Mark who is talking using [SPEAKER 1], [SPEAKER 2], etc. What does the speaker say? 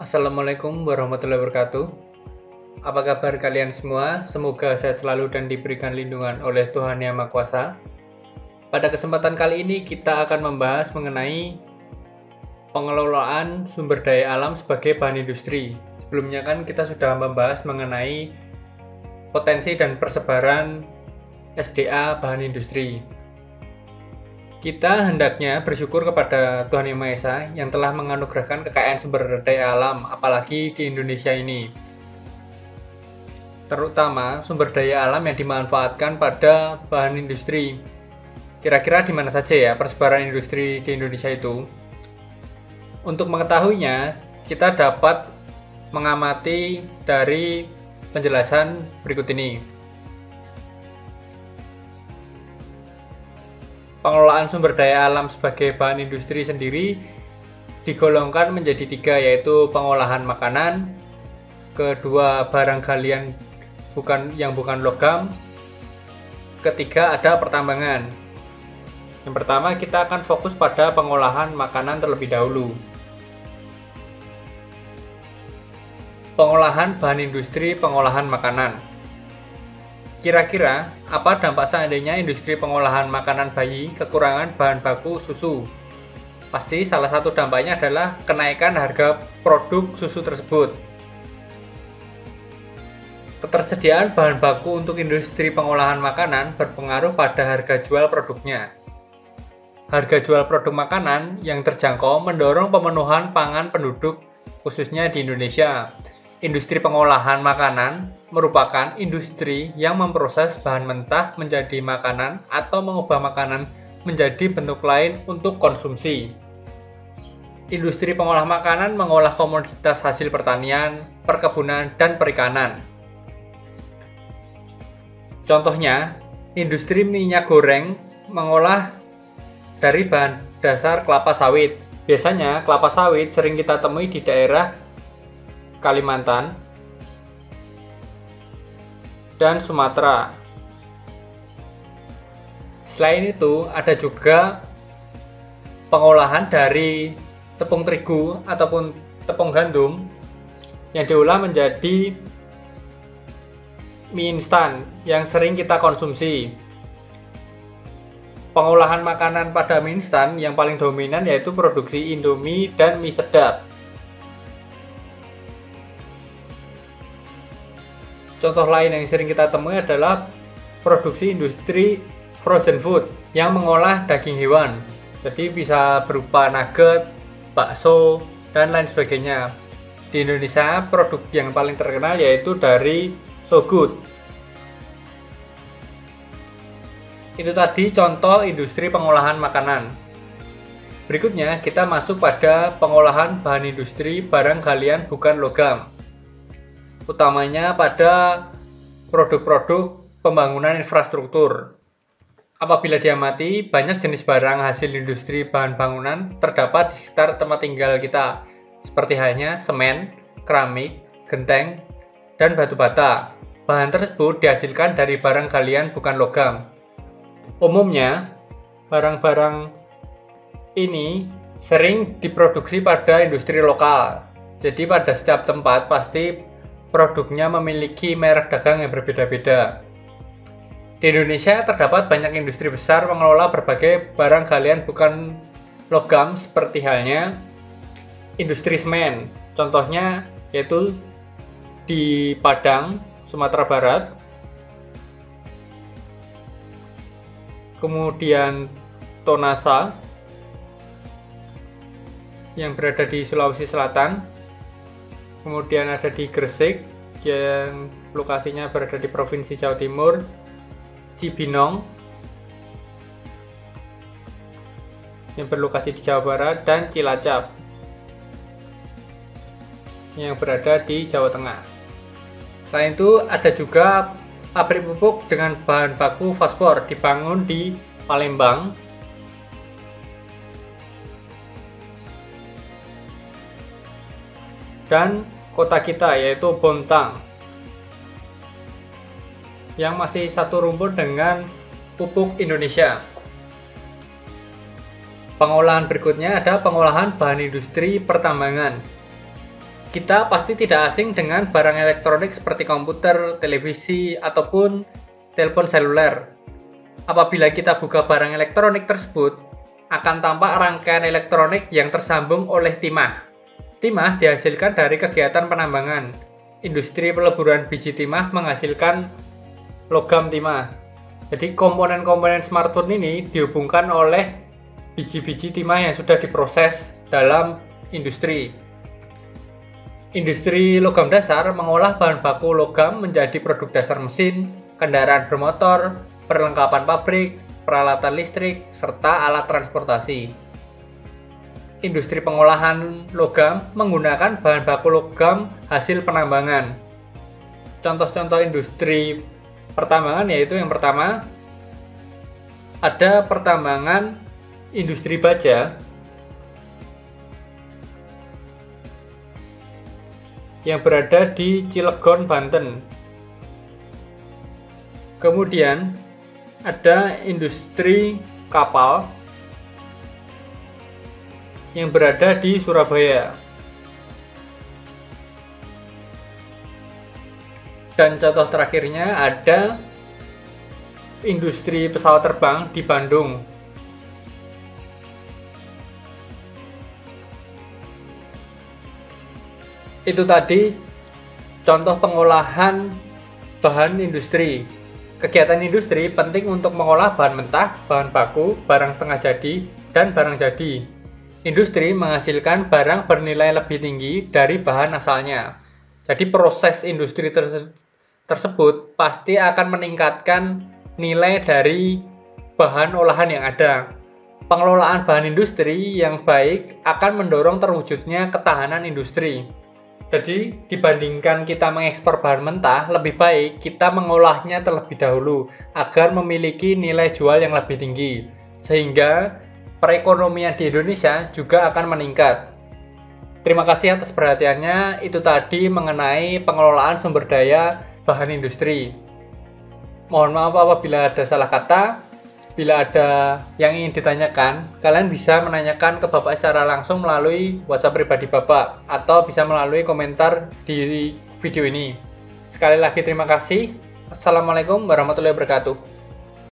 [SPEAKER 1] Assalamualaikum warahmatullahi wabarakatuh. Apa kabar kalian semua? Semoga sehat selalu dan diberikan lindungan oleh Tuhan Yang Maha Kuasa. Pada kesempatan kali ini kita akan membahas mengenai pengelolaan sumber daya alam sebagai bahan industri. Sebelumnya kan kita sudah membahas mengenai potensi dan persebaran SDA bahan industri. Kita hendaknya bersyukur kepada Tuhan Yang Maha Esa yang telah menganugerahkan kekayaan sumber daya alam, apalagi di Indonesia ini. Terutama sumber daya alam yang dimanfaatkan pada bahan industri. Kira-kira di mana saja ya persebaran industri di Indonesia itu? Untuk mengetahuinya, kita dapat mengamati dari penjelasan berikut ini. Pengelolaan sumber daya alam sebagai bahan industri sendiri digolongkan menjadi 3, yaitu pengolahan makanan, kedua barang galian yang bukan logam, ketiga ada pertambangan. Yang pertama kita akan fokus pada pengolahan makanan terlebih dahulu. Pengolahan bahan industri pengolahan makanan. Kira-kira apa dampak seandainya industri pengolahan makanan bayi kekurangan bahan baku susu? Pasti salah satu dampaknya adalah kenaikan harga produk susu tersebut. Ketersediaan bahan baku untuk industri pengolahan makanan berpengaruh pada harga jual produknya. Harga jual produk makanan yang terjangkau mendorong pemenuhan pangan penduduk, khususnya di Indonesia. Industri pengolahan makanan merupakan industri yang memproses bahan mentah menjadi makanan atau mengubah makanan menjadi bentuk lain untuk konsumsi. Industri pengolah makanan mengolah komoditas hasil pertanian, perkebunan, dan perikanan. Contohnya, industri minyak goreng mengolah dari bahan dasar kelapa sawit. Biasanya kelapa sawit sering kita temui di daerah Kalimantan dan Sumatera. Selain itu, ada juga pengolahan dari tepung terigu ataupun tepung gandum yang diolah menjadi mie instan yang sering kita konsumsi. Pengolahan makanan pada mie instan yang paling dominan yaitu produksi Indomie dan mie sedap. Contoh lain yang sering kita temui adalah produksi industri frozen food yang mengolah daging hewan. Jadi bisa berupa nugget, bakso, dan lain sebagainya. Di Indonesia, produk yang paling terkenal yaitu dari So Good. Itu tadi contoh industri pengolahan makanan. Berikutnya kita masuk pada pengolahan bahan industri barang galian bukan logam. Utamanya pada produk-produk pembangunan infrastruktur. Apabila diamati, banyak jenis barang hasil industri bahan bangunan terdapat di sekitar tempat tinggal kita, seperti halnya semen, keramik, genteng, dan batu bata. Bahan tersebut dihasilkan dari barang galian bukan logam. Umumnya, barang-barang ini sering diproduksi pada industri lokal. Jadi pada setiap tempat pasti produknya memiliki merek dagang yang berbeda-beda. Di Indonesia terdapat banyak industri besar mengelola berbagai barang galian bukan logam seperti halnya industri semen. Contohnya yaitu di Padang, Sumatera Barat. Kemudian Tonasa yang berada di Sulawesi Selatan. Kemudian ada di Gresik yang lokasinya berada di Provinsi Jawa Timur, Cibinong yang berlokasi di Jawa Barat, dan Cilacap yang berada di Jawa Tengah. Selain itu ada juga pabrik pupuk dengan bahan baku fosfor dibangun di Palembang, dan kota kita yaitu Bontang yang masih satu rumpun dengan pupuk Indonesia. Pengolahan berikutnya ada pengolahan bahan industri pertambangan. Kita pasti tidak asing dengan barang elektronik seperti komputer, televisi, ataupun telepon seluler. Apabila kita buka barang elektronik tersebut, akan tampak rangkaian elektronik yang tersambung oleh timah. Timah dihasilkan dari kegiatan penambangan. Industri peleburan biji timah menghasilkan logam timah. Jadi komponen-komponen smartphone ini dihubungkan oleh biji-biji timah yang sudah diproses dalam industri. Industri logam dasar mengolah bahan baku logam menjadi produk dasar mesin, kendaraan bermotor, perlengkapan pabrik, peralatan listrik, serta alat transportasi. Industri pengolahan logam menggunakan bahan baku logam hasil penambangan. Contoh-contoh industri pertambangan yaitu yang pertama, ada pertambangan industri baja yang berada di Cilegon, Banten. Kemudian ada industri kapal yang berada di Surabaya. Dan contoh terakhirnya ada industri pesawat terbang di Bandung. Itu tadi contoh pengolahan bahan industri. Kegiatan industri penting untuk mengolah bahan mentah, bahan baku, barang setengah jadi, dan barang jadi. Industri menghasilkan barang bernilai lebih tinggi dari bahan asalnya. Jadi proses industri tersebut pasti akan meningkatkan nilai dari bahan olahan yang ada. Pengelolaan bahan industri yang baik akan mendorong terwujudnya ketahanan industri. Jadi dibandingkan kita mengekspor bahan mentah, lebih baik kita mengolahnya terlebih dahulu agar memiliki nilai jual yang lebih tinggi, sehingga perekonomian di Indonesia juga akan meningkat. Terima kasih atas perhatiannya. Itu tadi mengenai pengelolaan sumber daya bahan industri. Mohon maaf apabila ada salah kata. Bila ada yang ingin ditanyakan, kalian bisa menanyakan ke Bapak secara langsung melalui WhatsApp pribadi Bapak atau bisa melalui komentar di video ini. Sekali lagi terima kasih. Assalamualaikum warahmatullahi wabarakatuh.